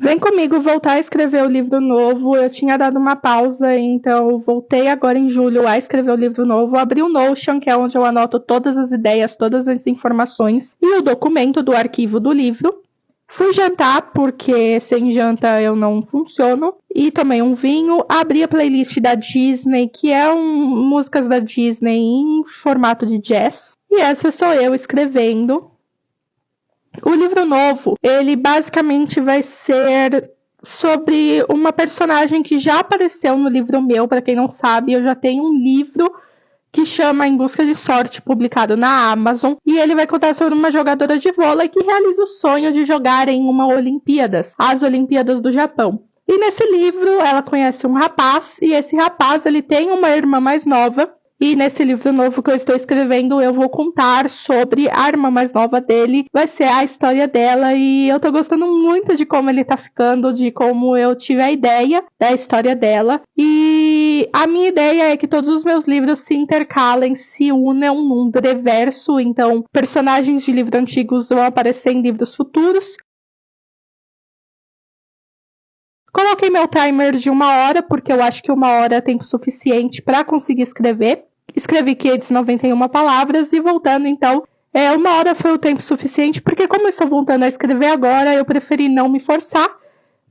Vem comigo voltar a escrever o livro novo. Eu tinha dado uma pausa, então voltei agora em julho a escrever o livro novo. Abri o Notion, que é onde eu anoto todas as ideias, todas as informações e o documento do arquivo do livro. Fui jantar, porque sem janta eu não funciono. E tomei um vinho. Abri a playlist da Disney, que é músicas da Disney em formato de jazz. E essa sou eu escrevendo. O livro novo, ele basicamente vai ser sobre uma personagem que já apareceu no livro meu. Para quem não sabe, eu já tenho um livro que chama Em Busca de Sorte, publicado na Amazon, e ele vai contar sobre uma jogadora de vôlei que realiza o sonho de jogar em uma Olimpíadas, as Olimpíadas do Japão. E nesse livro ela conhece um rapaz, e esse rapaz ele tem uma irmã mais nova. E nesse livro novo que eu estou escrevendo, eu vou contar sobre a irmã mais nova dele. Vai ser a história dela e eu tô gostando muito de como ele tá ficando, de como eu tive a ideia da história dela. E a minha ideia é que todos os meus livros se intercalem, se unam num reverso. Então, personagens de livros antigos vão aparecer em livros futuros. Coloquei meu timer de 1 hora, porque eu acho que 1 hora é tempo suficiente para conseguir escrever. Escrevi 591 palavras e voltando, então, 1 hora foi o tempo suficiente, porque como eu estou voltando a escrever agora, eu preferi não me forçar.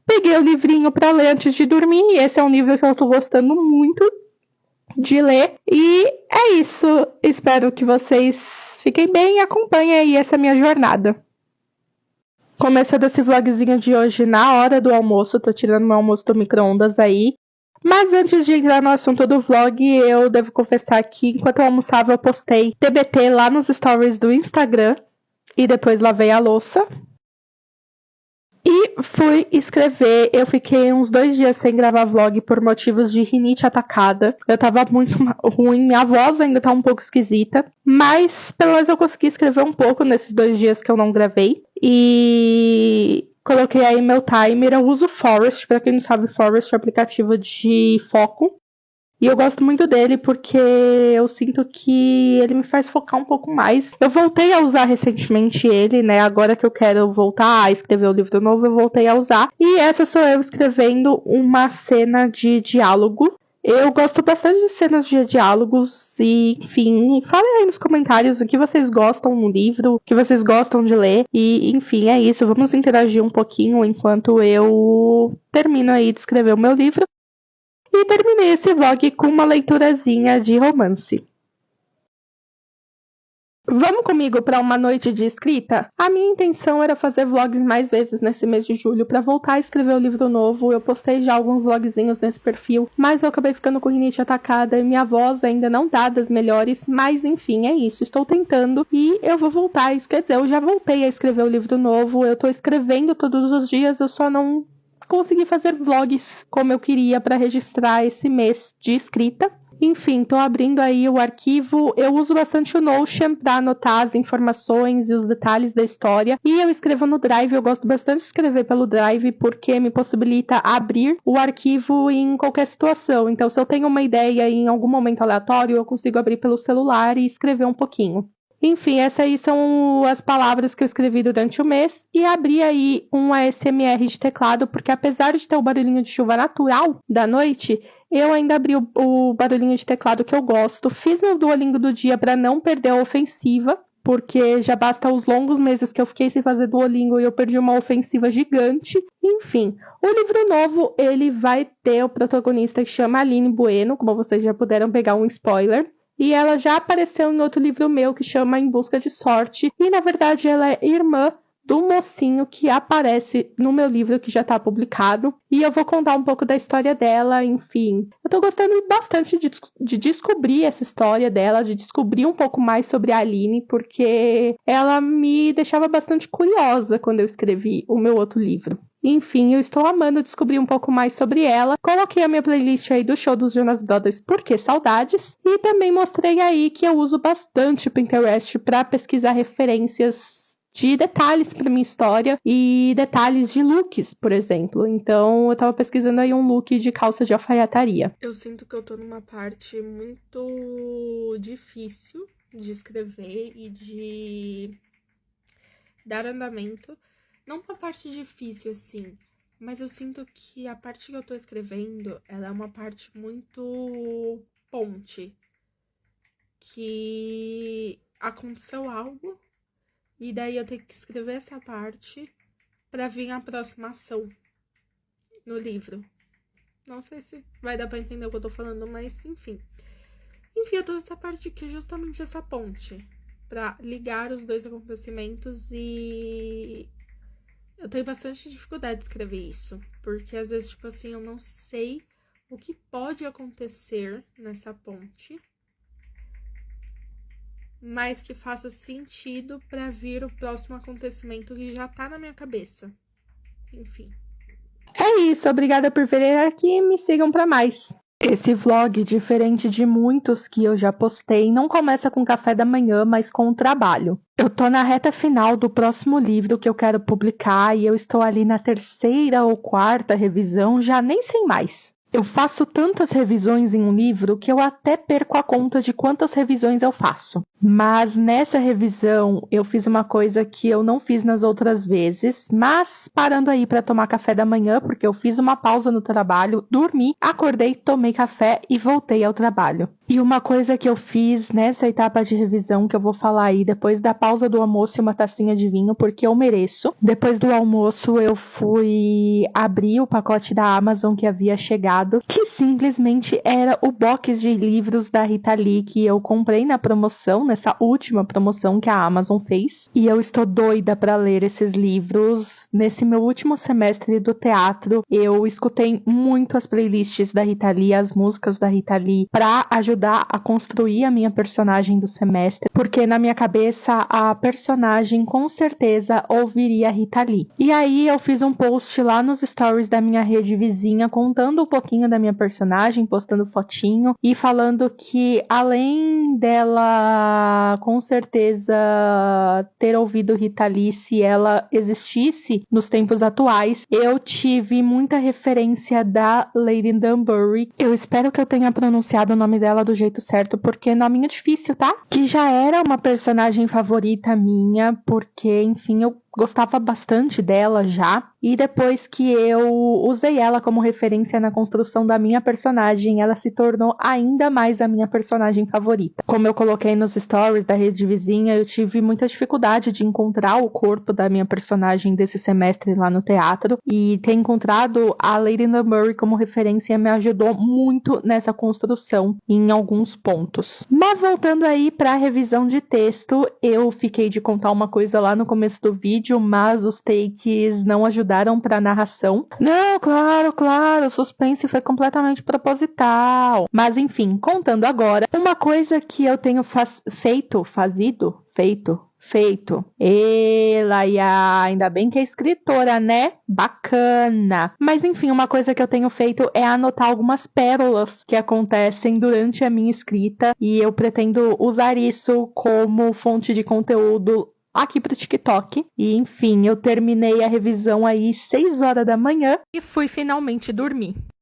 Peguei o livrinho para ler antes de dormir, e esse é um livro que eu estou gostando muito de ler. E é isso. Espero que vocês fiquem bem e acompanhem aí essa minha jornada. Começando esse vlogzinho de hoje na hora do almoço, tô tirando meu almoço do micro-ondas aí. Mas antes de entrar no assunto do vlog, eu devo confessar que enquanto eu almoçava eu postei TBT lá nos stories do Instagram e depois lavei a louça. E fui escrever. Eu fiquei uns 2 dias sem gravar vlog por motivos de rinite atacada. Eu tava muito ruim, minha voz ainda tá um pouco esquisita. Mas pelo menos eu consegui escrever um pouco nesses 2 dias que eu não gravei. E coloquei aí meu timer. Eu uso Forest, pra quem não sabe, Forest é um aplicativo de foco. E eu gosto muito dele porque eu sinto que ele me faz focar um pouco mais. Eu voltei a usar recentemente ele, né? Agora que eu quero voltar a escrever o livro novo, eu voltei a usar. E essa sou eu escrevendo uma cena de diálogo. Eu gosto bastante de cenas de diálogos e, enfim, falem aí nos comentários o que vocês gostam no livro, o que vocês gostam de ler. E, enfim, é isso. Vamos interagir um pouquinho enquanto eu termino aí de escrever o meu livro. E terminei esse vlog com uma leiturazinha de romance. Vamos comigo para uma noite de escrita? A minha intenção era fazer vlogs mais vezes nesse mês de julho para voltar a escrever o livro novo. Eu postei já alguns vlogzinhos nesse perfil, mas eu acabei ficando com rinite atacada e minha voz ainda não tá das melhores. Mas enfim, é isso. Estou tentando e eu vou voltar. Isso quer dizer, eu já voltei a escrever o livro novo. Eu tô escrevendo todos os dias, eu só não consegui fazer vlogs como eu queria para registrar esse mês de escrita. Enfim, tô abrindo aí o arquivo. Eu uso bastante o Notion para anotar as informações e os detalhes da história. E eu escrevo no Drive. Eu gosto bastante de escrever pelo Drive porque me possibilita abrir o arquivo em qualquer situação. Então, se eu tenho uma ideia em algum momento aleatório, eu consigo abrir pelo celular e escrever um pouquinho. Enfim, essas aí são as palavras que eu escrevi durante o mês. E abri aí um ASMR de teclado, porque apesar de ter o barulhinho de chuva natural da noite, eu ainda abri o barulhinho de teclado que eu gosto. Fiz meu Duolingo do dia para não perder a ofensiva, porque já basta os longos meses que eu fiquei sem fazer Duolingo e eu perdi uma ofensiva gigante. Enfim, o livro novo, ele vai ter o protagonista que chama Aline Bueno, como vocês já puderam pegar um spoiler. E ela já apareceu em outro livro meu que chama Em Busca de Sorte. E na verdade ela é irmã do mocinho que aparece no meu livro que já está publicado. E eu vou contar um pouco da história dela, enfim. Eu tô gostando bastante de descobrir essa história dela, de descobrir um pouco mais sobre a Aline, porque ela me deixava bastante curiosa quando eu escrevi o meu outro livro. Enfim, eu estou amando descobrir um pouco mais sobre ela. Coloquei a minha playlist aí do show dos Jonas Brothers Porque Saudades. E também mostrei aí que eu uso bastante o Pinterest para pesquisar referências de detalhes para minha história e detalhes de looks, por exemplo. Então, eu tava pesquisando aí um look de calça de alfaiataria. Eu sinto que eu tô numa parte muito difícil de escrever e de dar andamento. Não uma parte difícil, assim, Mas eu sinto que a parte que eu tô escrevendo, ela é uma parte muito ponte. Que aconteceu algo e daí eu tenho que escrever essa parte pra vir a próxima ação no livro. Não sei se vai dar pra entender o que eu tô falando, mas enfim. Enfim, eu tô nessa parte que é justamente essa ponte pra ligar os dois acontecimentos e eu tenho bastante dificuldade de escrever isso, porque às vezes, tipo assim, eu não sei o que pode acontecer nessa ponte, mas que faça sentido pra vir o próximo acontecimento que já tá na minha cabeça. Enfim. É isso, obrigada por virem aqui e me sigam pra mais. Esse vlog, diferente de muitos que eu já postei, não começa com café da manhã, mas com o trabalho. Eu tô na reta final do próximo livro que eu quero publicar e eu estou ali na 3ª ou 4ª revisão, já nem sei mais. Eu faço tantas revisões em um livro que eu até perco a conta de quantas revisões eu faço. Mas nessa revisão eu fiz uma coisa que eu não fiz nas outras vezes, mas parando aí para tomar café da manhã, porque eu fiz uma pausa no trabalho, dormi, acordei, tomei café e voltei ao trabalho. E uma coisa que eu fiz nessa etapa de revisão, que eu vou falar aí depois da pausa do almoço e uma tacinha de vinho, porque eu mereço. Depois do almoço eu fui abrir o pacote da Amazon que havia chegado, que simplesmente era o box de livros da Rita Lee que eu comprei na promoção, nessa última promoção que a Amazon fez. E eu estou doida para ler esses livros. Nesse meu último semestre do teatro, eu escutei muito as playlists da Rita Lee, as músicas da Rita Lee, para ajudar a construir a minha personagem do semestre, porque na minha cabeça a personagem com certeza ouviria a Rita Lee. E aí eu fiz um post lá nos stories da minha rede vizinha contando um pouquinho da minha personagem, postando fotinho e falando que além dela com certeza ter ouvido Rita Lee se ela existisse nos tempos atuais, eu tive muita referência da Lady Dunbury. Eu espero que eu tenha pronunciado o nome dela do jeito certo, porque nominho difícil, tá? Que já era uma personagem favorita minha, porque, enfim, eu gostava bastante dela já. E depois que eu usei ela como referência na construção da minha personagem, ela se tornou ainda mais a minha personagem favorita. Como eu coloquei nos stories da rede vizinha, eu tive muita dificuldade de encontrar o corpo da minha personagem desse semestre lá no teatro. E ter encontrado a Lady Dunbury como referência me ajudou muito nessa construção em alguns pontos. Mas voltando aí para a revisão de texto, eu fiquei de contar uma coisa lá no começo do vídeo, mas os takes não ajudaram para a narração. Não, claro, o suspense foi completamente proposital. Mas enfim, contando agora, uma coisa que eu tenho feito. E Laia, ainda bem que é escritora, né? Bacana. Mas enfim, uma coisa que eu tenho feito é anotar algumas pérolas que acontecem durante a minha escrita e eu pretendo usar isso como fonte de conteúdo aqui pro TikTok. E enfim, eu terminei a revisão aí 6 horas da manhã e fui finalmente dormir.